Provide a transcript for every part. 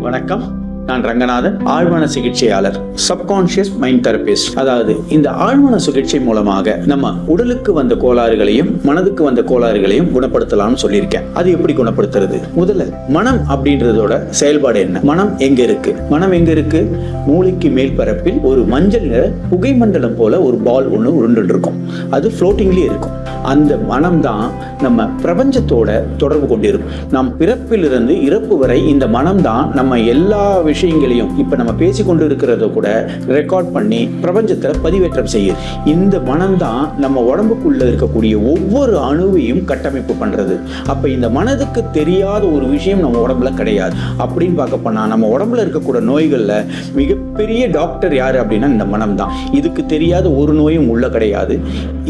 வணக்கம். நான் Ranganathan, ஆழ்மன சிகிச்சையாளர், subconscious mind therapist. அதாவது இந்த ஆழ்மன சிகிச்சை மூலமாக நம்ம உடலுக்கு வந்த கோளாறுகளையும் மனதுக்கு வந்த கோளாறுகளையும் குணப்படுத்தலாம்னு சொல்லியிருக்கேன். அது எப்படி குணப்படுத்துறது? முதல்ல மனம் அப்படின்றதோட செயல்பாடு என்ன? மனம் எங்க இருக்கு? மனம் எங்க இருக்கு? மூளைக்கு மேல் பரப்பில் ஒரு மஞ்சள் நிற புகை மண்டலம் போல ஒரு பால் ஒன்று உருண்டு இருக்கும். அது ஃப்ளோட்டிங்லேயே இருக்கும். அந்த மனம் தான் நம்ம பிரபஞ்சத்தோட தொடர்பு கொண்டிருக்கும். நாம் பிறப்பிலிருந்து இறப்பு வரை இந்த மனம் தான் நம்ம எல்லா விஷயங்களையும் இப்ப நம்ம பேசிக்கொண்டு இருக்கிறத கூட ரெக்கார்ட் பண்ணி பிரபஞ்சத்தை பதிவேற்றம் செய்யுது. இந்த மனம் தான் நம்ம உடம்புக்குள்ள இருக்கக்கூடிய ஒவ்வொரு அணுவையும் கட்டமைப்பு பண்றது. அப்ப இந்த மனதுக்கு தெரியாத ஒரு விஷயம் நம்ம உடம்புல கிடையாது. அப்படின்னு பார்க்க போனா நம்ம உடம்புல இருக்கக்கூடிய நோய்கள்ல மிகப்பெரிய டாக்டர் யாரு அப்படின்னா இந்த மனம் தான். இதுக்கு தெரியாத ஒரு நோயும் உள்ள கிடையாது.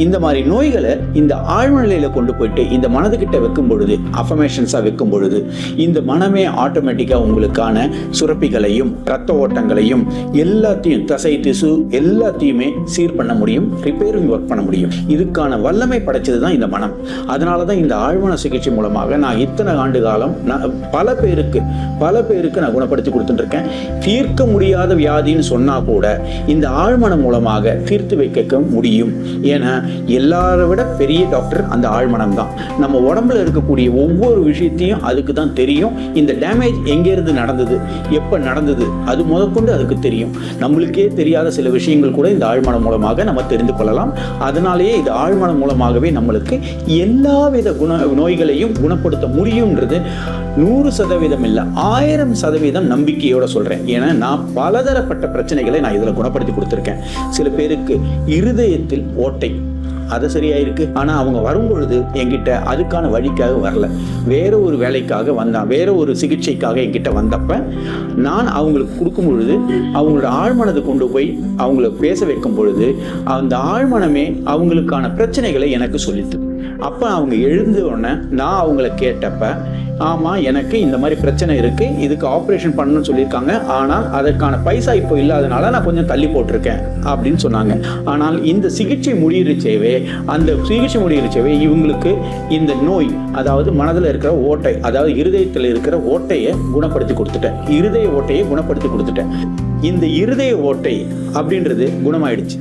இந்த மாதிரி நோய்களை இந்த ஆழ்ம நிலையில கொண்டு போயிட்டு இந்த மனதுகிட்ட வைக்கும் பொழுது, அஃபர்மேஷன்ஸா வைக்கும் பொழுது, இந்த மனமே ஆட்டோமேட்டிக்கா உங்களுக்கான சுரப்பிகளையும் ரத்த ஓட்டங்களையும் எல்லாத்தையும், தசை திசு எல்லாத்தையுமே சீர் பண்ண முடியும், ரிப்பேரிங் ஒர்க் பண்ண முடியும். இதுக்கான வல்லமை படைச்சது தான் இந்த மனம். அதனாலதான் இந்த ஆழ்மன சிகிச்சை மூலமாக நான் இத்தனை ஆண்டு காலம் பல பேருக்கு நான் குணப்படுத்தி கொடுத்துட்டு இருக்கேன். தீர்க்க முடியாத வியாதின்னு சொன்னா கூட இந்த ஆழ்மனம் மூலமாக தீர்த்து வைக்க முடியும். ஏன்னா எல்லாரை விட பெரிய டாக்டர் அந்த ஆழ்மனம் தான். நம்ம உடம்புல இருக்கக்கூடிய ஒவ்வொரு விஷயத்தையும் அதுக்கு தான் தெரியும். இந்த டேமேஜ் எங்கேருந்து நடந்தது, எப்போ நடந்தது, அது முதற்கொண்டு அதுக்கு தெரியும். நம்மளுக்கே தெரியாத சில விஷயங்கள் கூட இந்த ஆழ்மனம் மூலமாக நம்ம தெரிந்து கொள்ளலாம். அதனாலேயே இது ஆழ்மனம் மூலமாகவே நம்மளுக்கு எல்லாவித நோய்களையும் குணப்படுத்த முடியும்ன்றது 100% இல்லை, 1000% நம்பிக்கையோட சொல்றேன். ஏன்னா நான் பலதரப்பட்ட பிரச்சனைகளை நான் இதுல குணப்படுத்தி கொடுத்துருக்கேன். சில பேருக்கு இருதயத்தில் ஓட்டை, அது சரியாயிருக்கு. ஆனா அவங்க வரும்பொழுது என்கிட்ட அதுக்கான வழிக்காக வரல, வேற ஒரு வேலைக்காக வந்தான், வேற ஒரு சிகிச்சைக்காக என்கிட்ட வந்தப்ப நான் அவங்களுக்கு கொடுக்கும் பொழுது அவங்களோட ஆழ்மனதை கொண்டு போய் அவங்கள பேச வைக்கும் பொழுது அந்த ஆழ்மனமே அவங்களுக்கான பிரச்சனைகளை எனக்கு சொல்லித்து. அப்ப அவங்க எழுந்த உடனே நான் அவங்கள கேட்டப்ப, ஆமா எனக்கு இந்த மாதிரி பிரச்சனை இருக்கு, இதுக்கு ஆப்ரேஷன் பண்ணணும்னு சொல்லியிருக்காங்க, ஆனால் அதற்கான பைசா இப்போ இல்லாதனால நான் கொஞ்சம் தள்ளி போட்டிருக்கேன் அப்படின்னு சொன்னாங்க. ஆனால் இந்த சிகிச்சை முடியிருச்சேவே, இவங்களுக்கு இந்த நோய், அதாவது மனதில் இருக்கிற ஓட்டை, அதாவது இருதயத்தில் இருக்கிற ஓட்டையை குணப்படுத்தி கொடுத்துட்டேன். இருதய ஓட்டையை குணப்படுத்தி கொடுத்துட்டேன். இந்த இருதய ஓட்டை அப்படின்றது குணமாயிடுச்சு.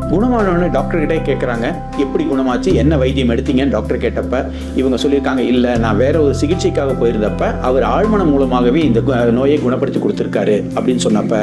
குணமானவனே டாக்டர் கிட்டே கேட்குறாங்க, எப்படி குணமாச்சு, என்ன வைத்தியம் எடுத்தீங்கன்னு டாக்டர் கேட்டப்ப இவங்க சொல்லியிருக்காங்க, இல்லை நான் வேற ஒரு சிகிச்சைக்காக போயிருந்தப்ப அவர் ஆழ்மனம் மூலமாகவே இந்த நோயை குணப்படுத்தி கொடுத்துருக்காரு அப்படின்னு சொன்னப்ப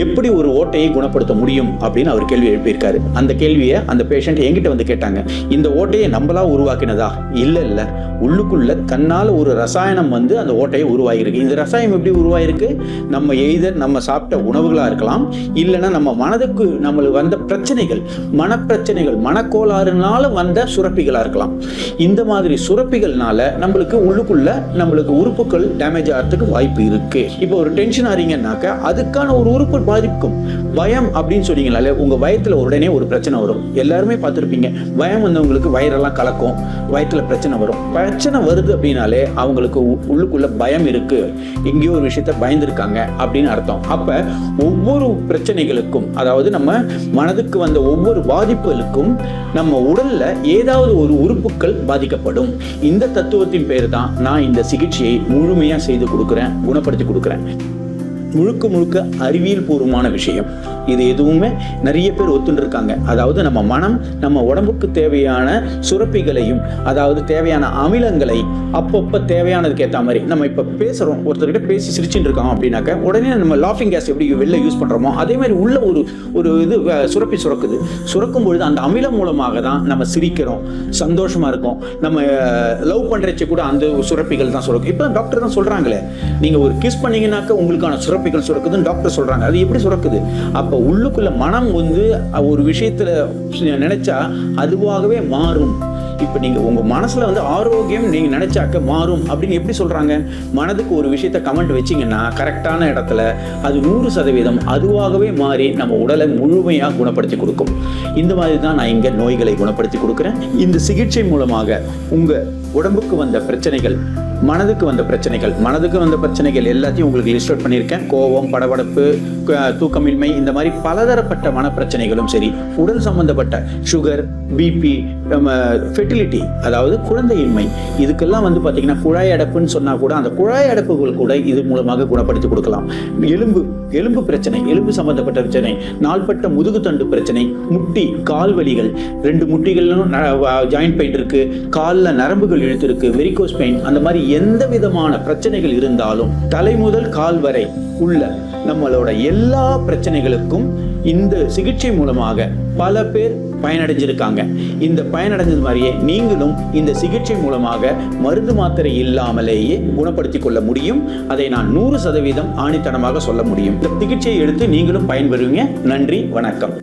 எப்படி ஒரு ஓட்டையை குணப்படுத்த முடியும் அப்படின்னு அவர் கேள்வி எழுப்பியிருக்காரு. அந்த கேள்வியை அந்த பேஷண்ட் என்கிட்ட வந்து கேட்டாங்க. இந்த ஓட்டையை நம்மளா உருவாக்கினதா? இல்லை, உள்ளுக்குள்ள தன்னால் ஒரு ரசாயனம் வந்து அந்த ஓட்டையை உருவாகிருக்கு. இந்த ரசாயனம் எப்படி உருவாயிருக்கு? நம்ம எய்தர் நம்ம சாப்பிட்ட உணவுகளாக இருக்கலாம், இல்லைன்னா நம்ம மனதுக்கு நம்மளுக்கு வந்த பிரச்சனைகள், மனப்பிரச்சனைகள், மனக்கோளாறுனால வந்த சுரப்பிகளா இருக்கலாம். இந்த மாதிரி சுரப்பிகள்னால நம்மளுக்கு உள்ளுக்குள்ள நம்மளுக்கு உறுப்புகள் டேமேஜ் ஆகிறதுக்கு வாய்ப்பு இருக்கு. இப்போ ஒரு டென்ஷன் ஆறீங்கன்னாக்க அதுக்கான ஒரு உறுப்பு பாதிக்கும். பயம் அப்படின்னு சொன்னீங்கனாலே உங்க வயத்துல உடனே ஒரு பிரச்சனை வரும். எல்லாருமே பார்த்துருப்பீங்க, பயம் வந்தவங்களுக்கு வயிறெல்லாம் கலக்கும், வயத்துல பிரச்சனை வரும். பிரச்சனை வருது அப்படின்னாலே அவங்களுக்கு உள்ளுக்குள்ள பயம் இருக்கு, எங்கேயோ ஒரு விஷயத்த பயந்துருக்காங்க அப்படின்னு அர்த்தம். அப்ப ஒவ்வொரு பிரச்சனைகளுக்கும், அதாவது நம்ம மனதுக்கு வந்த ஒவ்வொரு பாதிப்புகளுக்கும் நம்ம உடல்ல ஏதாவது ஒரு உறுப்புகள் பாதிக்கப்படும். இந்த தத்துவத்தின் பேர் தான் நான் இந்த சிகிச்சையை முழுமையா செய்து கொடுக்குறேன், குணப்படுத்தி கொடுக்குறேன். முழுக்க அறிவியல் பூர்வமான விஷயம் இது. எதுவுமே நிறைய பேர் ஒத்துண்டு இருக்காங்க. அதாவது நம்ம மனம் நம்ம உடம்புக்கு தேவையான சுரப்பிகளையும், அதாவது தேவையான அமிலங்களை அப்பப்போ தேவையானதுக்கு ஏற்ற மாதிரி நம்ம இப்போ பேசுகிறோம், ஒருத்தர்கிட்ட பேசி சிரிச்சுட்டு இருக்கோம் அப்படின்னாக்க உடனே நம்ம லாஃபிங் கேஸ் எப்படி வெளில யூஸ் பண்ணுறோமோ அதே மாதிரி உள்ள ஒரு இது சுரப்பி சுரக்கும் பொழுது அந்த அமிலம் மூலமாக தான் நம்ம சிரிக்கிறோம், சந்தோஷமா இருக்கும். நம்ம லவ் பண்ணுறச்ச கூட அந்த சுரப்பிகள் தான் சுரக்கும். இப்போ டாக்டர் தான் சொல்கிறாங்களே, நீங்கள் ஒரு கிஸ் பண்ணீங்கன்னாக்க உங்களுக்கான சுரப்பிகள் சுரக்குதுன்னு டாக்டர் சொல்கிறாங்க. அது எப்படி சுரக்குது? அப்போ உள்ளுக்குள்ள மனம் வந்து ஒரு விஷயத்துல நினைச்சா அதுவாகவே மாறும். இப்ப நீங்க உங்க மனசுல வந்து ஆரோக்கியம் நீங்க நினைச்சாக்க மாறும் அப்படின்னு எப்படி சொல்றாங்க? மனதுக்கு ஒரு விஷயத்த கமெண்ட் வச்சீங்கன்னா கரெக்டான இடத்துல அது 100% அதுவாகவே மாறி நம்ம உடலை முழுமையா குணப்படுத்தி கொடுக்கும். இந்த மாதிரி தான் நான் இங்க நோய்களை குணப்படுத்தி கொடுக்குறேன். இந்த சிகிச்சை மூலமாக உங்க உடம்புக்கு வந்த பிரச்சனைகள் மனதுக்கு வந்த பிரச்சனைகள் எல்லாத்தையும் உங்களுக்கு லிஸ்ட் அவுட் பண்ணியிருக்கேன். கோபம், படபடப்பு, தூக்கமின்மை, இந்த மாதிரி பலதரப்பட்ட மனப்பிரச்சனைகளும் சரி, உடல் சம்பந்தப்பட்ட சுகர், பிபி, ஃபெர்டிலிட்டி அதாவது குழந்தையின்மை, இதுக்கெல்லாம் வந்து பார்த்தீங்கன்னா குழாய் அடைப்புன்னு சொன்னால் கூட அந்த குழாய் அடைப்புகள் கூட இது மூலமாக குணப்படுத்தி கொடுக்கலாம். எலும்பு பிரச்சனை, எலும்பு சம்பந்தப்பட்ட பிரச்சனை, நாள்பட்ட முதுகுத்தண்டு பிரச்சனை, முட்டி கால் வலிகள், 2 முட்டிகளிலும் ஜாயிண்ட் பெயின் இருக்கு, காலில் நரம்புகள் இழுத்து இருக்கு, வெரிகோஸ் பெயின், அந்த மாதிரி எந்த விதமான பிரச்சனைகள் இருந்தாலும் தலை முதல் கால் வரை உள்ள நம்மளோட எல்லா பிரச்சனைகளுக்கும் இந்த சிகிச்சை மூலமாக பல பேர் பயனடைஞ்சிருக்காங்க. இந்த பயனடைஞ்சது மாதிரியே நீங்களும் இந்த சிகிச்சை மூலமாக மருந்து மாத்திரை இல்லாமலேயே குணப்படுத்திக் கொள்ள முடியும். அதை நான் 100% ஆணித்தனமாக சொல்ல முடியும். இந்த சிகிச்சையை எடுத்து நீங்களும் பயன்பெறுவீங்க. நன்றி, வணக்கம்.